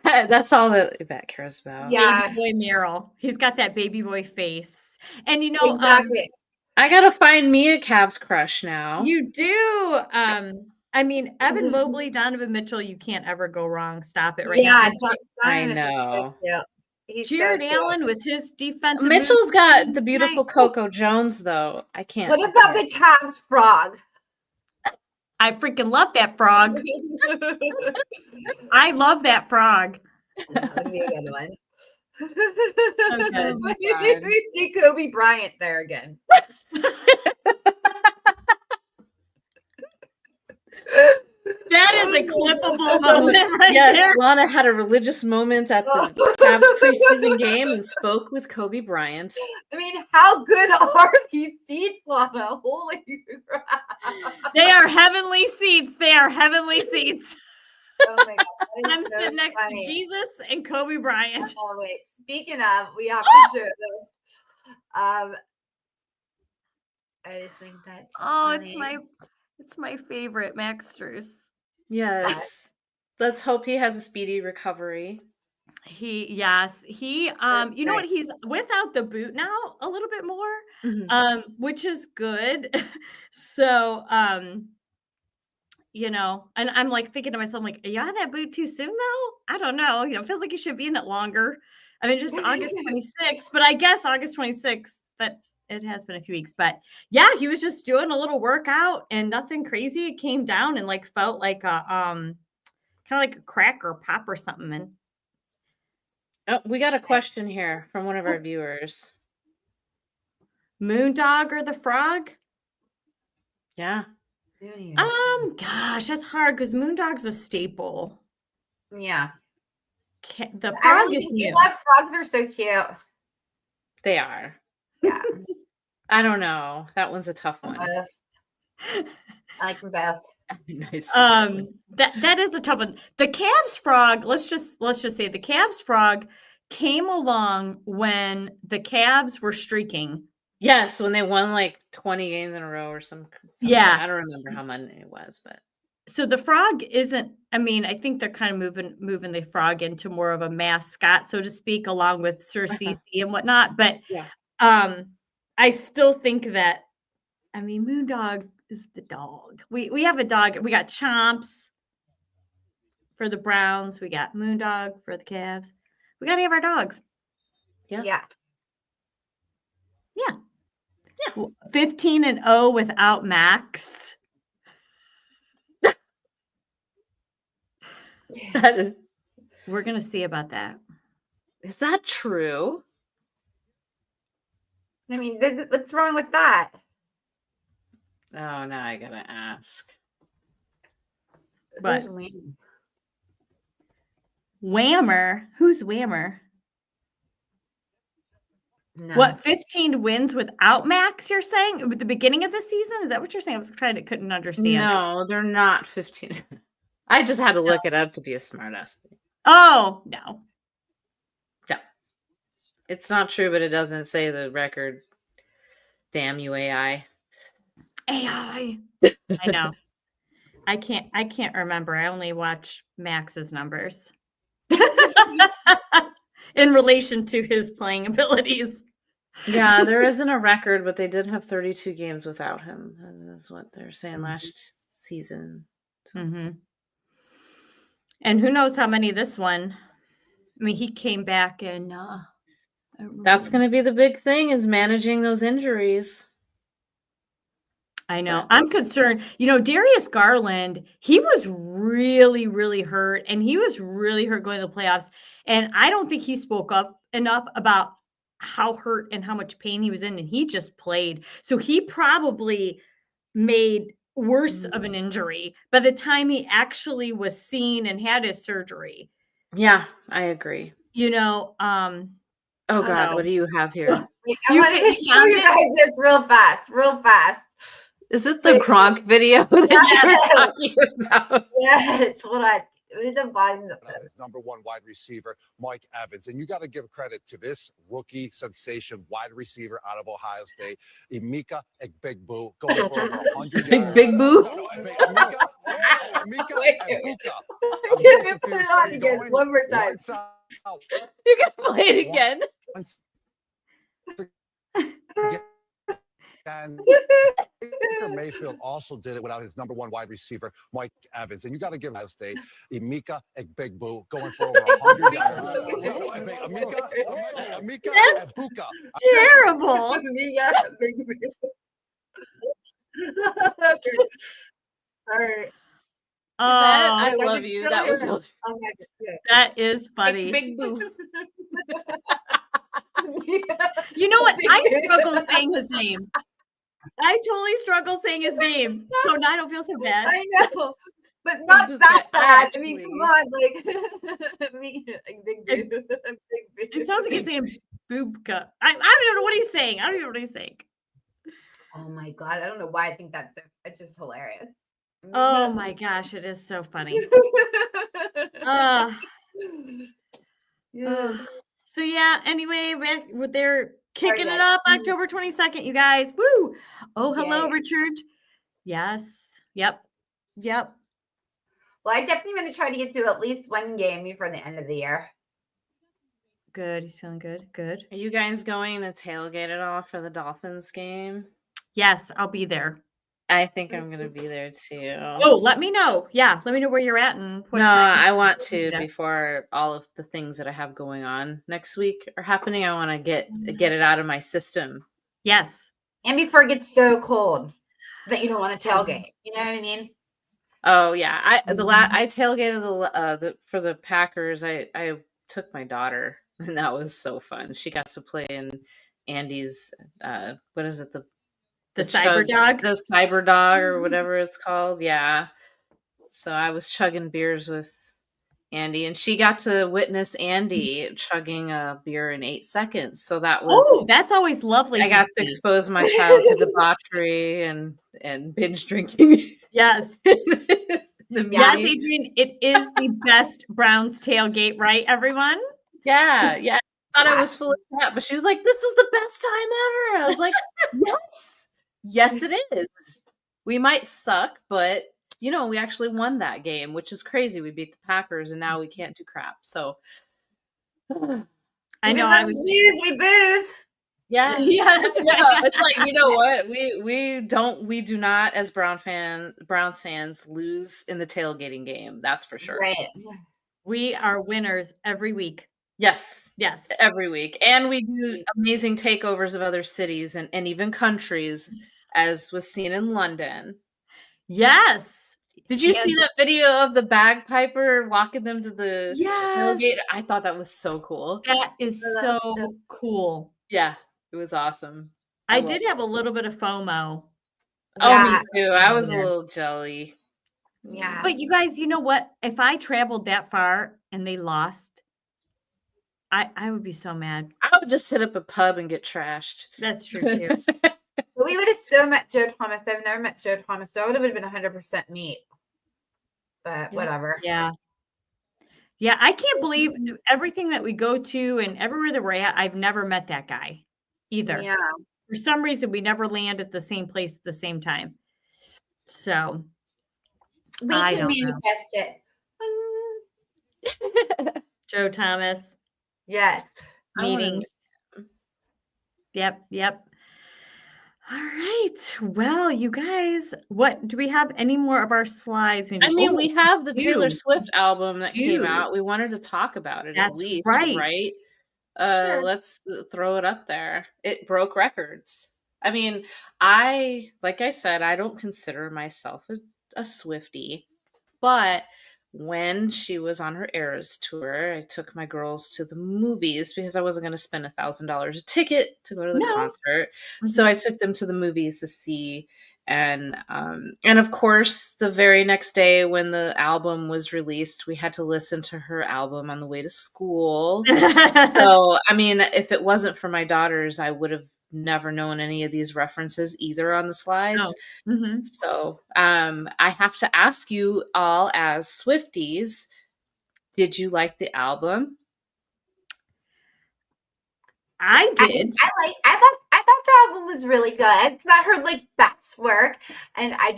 that's all that Yvette cares about. Yeah, baby boy Merrill. He's got that baby boy face, and exactly. I gotta find me a Cavs crush now. You do. I mean, Evan Mobley, Donovan Mitchell, you can't ever go wrong. Stop it right now. I know. Jared Allen with his defensive. Mitchell's got the beautiful Coco Jones, though. I can't. What about the Cavs frog? I freaking love that frog. I love that frog. That would be a good one. Okay. We see Kobe Bryant there again. That is a clippable moment right yes, there. Lana had a religious moment at the Cavs preseason game and spoke with Kobe Bryant. I mean, how good are these seats, Lana? Holy crap. They are heavenly seats. Oh my God. I'm sitting next to Jesus and Kobe Bryant. Oh, wait. Speaking of, we have to show this. I just think that's funny. It's my favorite, Max Strus. Yes. Let's hope he has a speedy recovery. He you know what, he's without the boot now a little bit more, which is good. So and I'm like thinking to myself, like, are you on that boot too soon though? I don't know. It feels like you should be in it longer. I mean, just August 26th, but I guess August 26th, that it has been a few weeks, but yeah, he was just doing a little workout and nothing crazy. It came down and like felt like a kind of like a crack or pop or something. And we got a question here from one of our viewers. Moondog or the frog? Yeah. Gosh, that's hard because Moondog's a staple. Yeah. The frog is new. Frogs are so cute. They are. Yeah. I don't know. That one's a tough one. I like them both. Nice. That is a tough one. The Cavs frog, let's just say the Cavs frog came along when the Cavs were streaking. Yes, when they won like 20 games in a row or something. Yeah. I don't remember how many it was, but so the frog isn't, I mean, I think they're kind of moving the frog into more of a mascot, so to speak, along with Sir CC and whatnot. But yeah. I still think that, I mean, Moondog is the dog. We have a dog. We got Chomps for the Browns. We got Moondog for the Cavs. We got to have our dogs. Yeah. Yeah. Yeah. Yeah. 15-0 without Max. That is. We're going to see about that. Is that true? I mean, what's wrong with that? Oh, now I gotta ask. But Who's Wayne? Whammer, who's Whammer? No. What, 15 wins without Max, you're saying? At the beginning of the season? Is that what you're saying? I was trying to couldn't understand. No, they're not 15. I just had to look it up to be a smartass. Oh, no. No. It's not true, but it doesn't say the record. Damn you, AI. AI. I know. I can't remember. I only watch Max's numbers. In relation to his playing abilities. Yeah, there isn't a record, but they did have 32 games without him. That's what they're saying last season. So. Mm-hmm. And who knows how many this one. I mean, he came back and That's going to be the big thing, is managing those injuries. I know. I'm concerned. Darius Garland, he was really, really hurt, and he was really hurt going to the playoffs. And I don't think he spoke up enough about how hurt and how much pain he was in, and he just played. So he probably made worse of an injury by the time he actually was seen and had his surgery. Yeah, I agree. Oh God, what do you have here? Wait, I wanted to show you guys this real fast. Is it the Gronk video that you're talking about? Yes, hold on. The volume. His number one wide receiver, Mike Evans. And you got to give credit to this rookie sensation wide receiver out of Ohio State, Emeka Egbuka, going for over 100 Big Boo? Emeka Egbuka. Give me put it on again one more time. You're going to play it again? And Baker Mayfield also did it without his number one wide receiver, Mike Evans. And you got to give Ohio State, Emeka Egbuka, going for over 100 yards. Emeka Egbuka. Terrible. All right. I love you. That was that is funny. Big Boo. You know what? I struggle saying his name. I totally struggle saying his name. So now I don't feel so bad. I know. But not that bad. I mean, come on, It sounds like he's saying boobka. I don't know what he's saying. I don't even know what he's saying. Oh my God. I don't know why I think it's just hilarious. Oh my gosh, it is so funny. So yeah, anyway, they're kicking it up October 22nd, you guys. Woo! Oh, hello, Yay. Richard. Yes. Yep. Well, I definitely want to try to get to at least one game before the end of the year. Good. He's feeling good. Good. Are you guys going to tailgate at all for the Dolphins game? Yes, I'll be there. I think I'm going to be there too. Oh, let me know. Yeah, let me know where you're at and what No, time. I want to before all of the things that I have going on next week are happening. I want to get it out of my system. Yes. And before it gets so cold that you don't want to tailgate. You know what I mean? Oh yeah, I tailgated for the Packers. I took my daughter, and that was so fun. She got to play in Andy's what is it, the cyber dog? The cyber dog or whatever it's called. Yeah. So I was chugging beers with Andy, and she got to witness Andy chugging a beer in 8 seconds. So that was that's always lovely. I got to expose my child to debauchery and binge drinking. Yes. Yes, Adrian, it is the best Browns tailgate, right, everyone? Yeah. I thought I was full of crap, but she was like, "This is the best time ever." I was like, Yes, it is. We might suck, but we actually won that game, which is crazy. We beat the Packers, and now we can't do crap. So I know. I was we booze. Yeah. It's like, you know what? We do not, as Browns fans, lose in the tailgating game. That's for sure. Right. We are winners every week. Yes. Every week. And we do amazing takeovers of other cities and even countries, as was seen in London. Yes. Did you see that video of the bagpiper walking them to the tailgate? I thought that was so cool. That is so cool. Yeah, it was awesome. I love did have a little bit of FOMO. Oh, me Yeah. too. I was a there. little jelly. Yeah. But you guys, you know what? If I traveled that far and they lost, I would be so mad. I would just hit up a pub and get trashed. That's true too. But we would have so met Joe Thomas. I've never met Joe Thomas, so it would have been 100% meat. But Yeah. whatever. Yeah. Yeah, I can't believe everything that we go to and everywhere that we're at, I've never met that guy either. Yeah. For some reason, we never land at the same place at the same time. So We I can don't know. manifest it. Joe Thomas Yes. I wanna meetings. Yep. All right. Well, you guys, what do we have any more of our slides? I mean, we have the Taylor do. Swift album that came do. out. We wanted to talk about it at That's least, right. right? Sure. Let's throw it up there. It broke records. I mean, like I said, I don't consider myself a Swiftie, but when she was on her Eras tour, I took my girls to the movies because I wasn't going to spend $1,000 a ticket to go to the No. concert. So I took them to the movies to see, and of course, the very next day when the album was released, we had to listen to her album on the way to school. So, I mean, if it wasn't for my daughters, I would have never known any of these references either on the slides. Mhm. So, I have to ask you all as Swifties, did you like the album? I did. I thought the album was really good. It's not her like best work, and I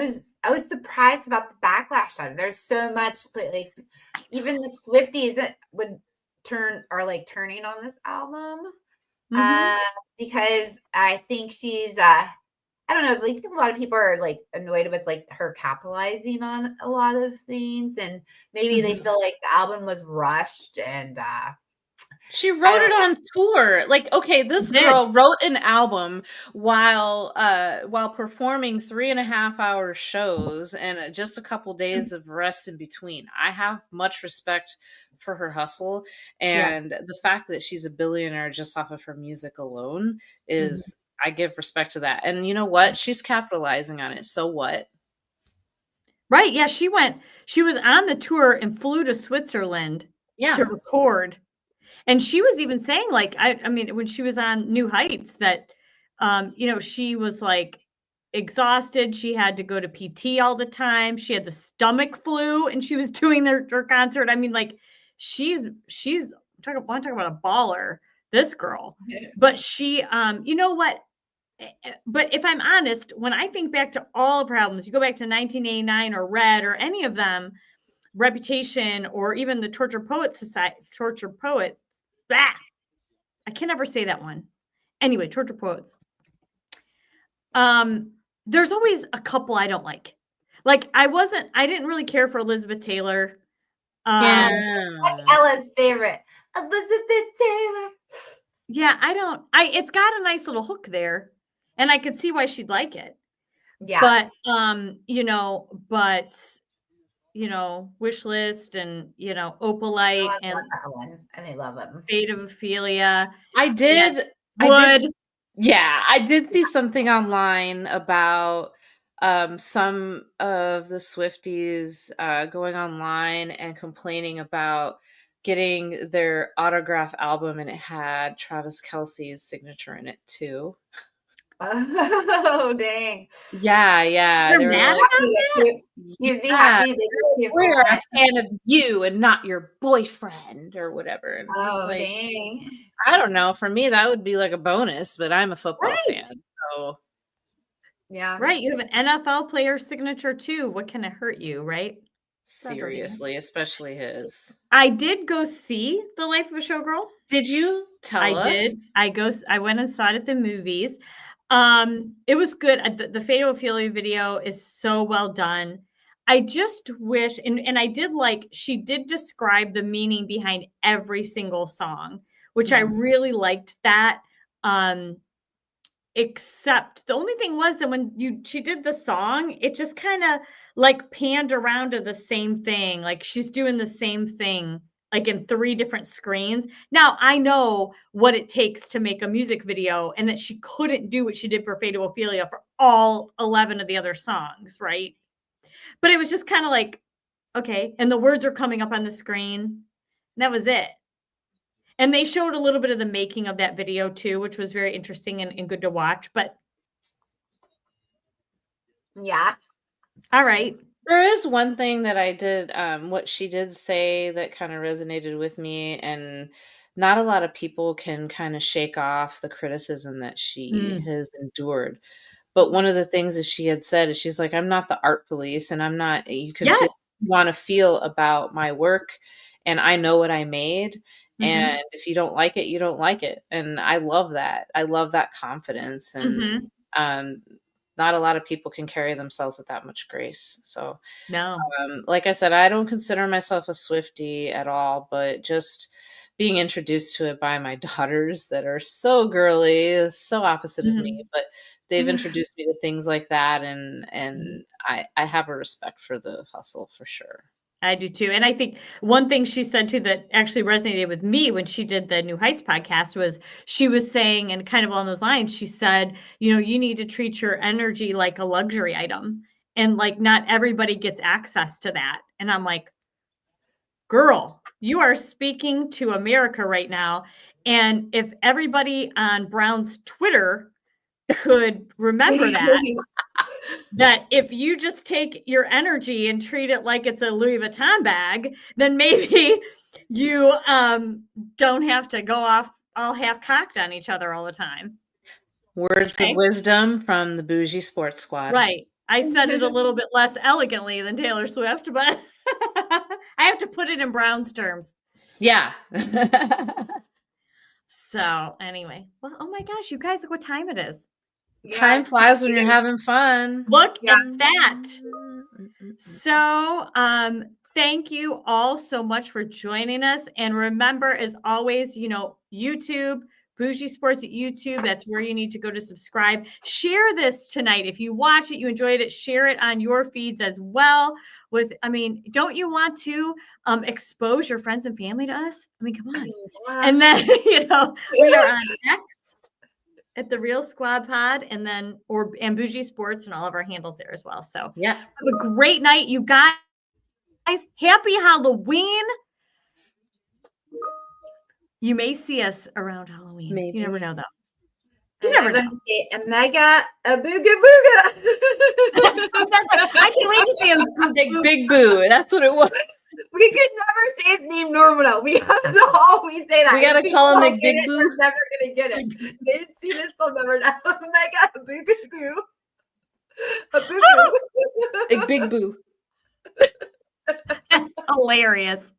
was surprised about the backlash on it. There's so much, but like even the Swifties that are like turning on this album, Mhm. because I think she's I don't know, like a lot of people are like annoyed with like her capitalizing on a lot of things, and maybe they feel like the album was rushed and She wrote it on tour. Like, okay, this girl wrote an album while performing 3.5-hour shows and just a couple days of rest in between. I have much respect for her hustle, and the fact that she's a billionaire just off of her music alone is I give respect to that. And you know what? She's capitalizing on it. So what? Right. Yeah. She was on the tour and flew to Switzerland to record. And she was even saying, like, I mean, when she was on New Heights, that, she was like exhausted. She had to go to PT all the time. She had the stomach flu, and she was doing her concert. I mean, like, she's want to talk about a baller, this girl. But she, you know what? But if I'm honest, when I think back to all of her albums, you go back to 1989 or Red or any of them, Reputation, or even the Torture Poet. Bah, I can never say that one. Anyway, Torture Poets. There's always a couple I don't like. Like I didn't really care for Elizabeth Taylor. That's Ella's favorite. Elizabeth Taylor. Yeah, it's got a nice little hook there, and I could see why she'd like it. Yeah. But Wish List and Opalite and that one, and I love them. Fate of Ophelia. I did see something online about some of the Swifties going online and complaining about getting their autograph album, and it had Travis Kelce's signature in it too. Oh dang! Yeah. They're mad about that? You'd be happy. We're a fan of you and not your boyfriend or whatever. And dang! I don't know. For me, that would be like a bonus, but I'm a football fan, so yeah. Right. You have an NFL player signature too. What can it hurt you, right? Seriously, especially his. I did go see The Life of a Showgirl. Did you tell us? I did. I went and saw it at the movies. It was good. The Fate of Ophelia video is so well done. I just wish, and I did she did describe the meaning behind every single song, which I really liked that. Except the only thing was that when she did the song, it just kind of like panned around to the same thing. Like she's doing the same thing like in 3 different screens. Now I know what it takes to make a music video and that she couldn't do what she did for Fate of Ophelia for all 11 of the other songs, right? But it was just kind of like, okay. And the words are coming up on the screen. And that was it. And they showed a little bit of the making of that video too, which was very interesting and good to watch. But Yeah. all right. There is one thing that I did, what she did say that kind of resonated with me, and not a lot of people can kind of shake off the criticism that she has endured. But one of the things that she had said is she's like, I'm not the art police, and I'm not, you can Yes. want to feel about my work, and I know what I made. And if you don't like it, you don't like it. And I love that. I love that confidence. And not a lot of people can carry themselves with that much grace. So, No. like I said, I don't consider myself a Swiftie at all, but just being introduced to it by my daughters that are so girly, so opposite of me, but they've introduced me to things like that. And I have a respect for the hustle for sure. I do too. And I think one thing she said too that actually resonated with me when she did the New Heights podcast was she was saying, and kind of along those lines, she said, you know, you need to treat your energy like a luxury item. And like not everybody gets access to that. And I'm like, girl, you are speaking to America right now. And if everybody on Brown's Twitter could remember that if you just take your energy and treat it like it's a Louis Vuitton bag, then maybe you don't have to go off all half cocked on each other all the time. Words of wisdom from the Bougie Sports Squad. Right. I said it a little bit less elegantly than Taylor Swift, but I have to put it in Brown's terms. Yeah. So anyway, well, oh my gosh, you guys, look what time it is. Time flies when you're having fun. Look at that. So, thank you all so much for joining us. And remember, as always, you know, YouTube, Bougie Sports at YouTube, that's where you need to go to subscribe. Share this tonight. If you watch it, you enjoyed it, share it on your feeds as well. Don't you want to expose your friends and family to us? I mean, come on. And then, you know, we are on X at the Real Squad Pod, and then and Bougie Sports and all of our handles there as well. So yeah, have a great night, you guys. Happy Halloween. You may see us around Halloween. Maybe. You never know, though. You never know. A mega, a booga booga. I can't wait to see him. Big Boo. That's what it was. We could never say his name normal though. We have to always say that. We gotta call him Big Boo. They're never gonna get it. They didn't see this, they'll never know. Mega, a booga boo. A booga. Big Boo. That's hilarious.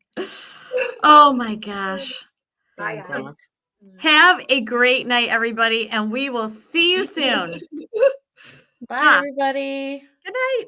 Oh my gosh. Bye, guys. Have a great night, everybody, and we will see you soon. Bye, everybody. Good night.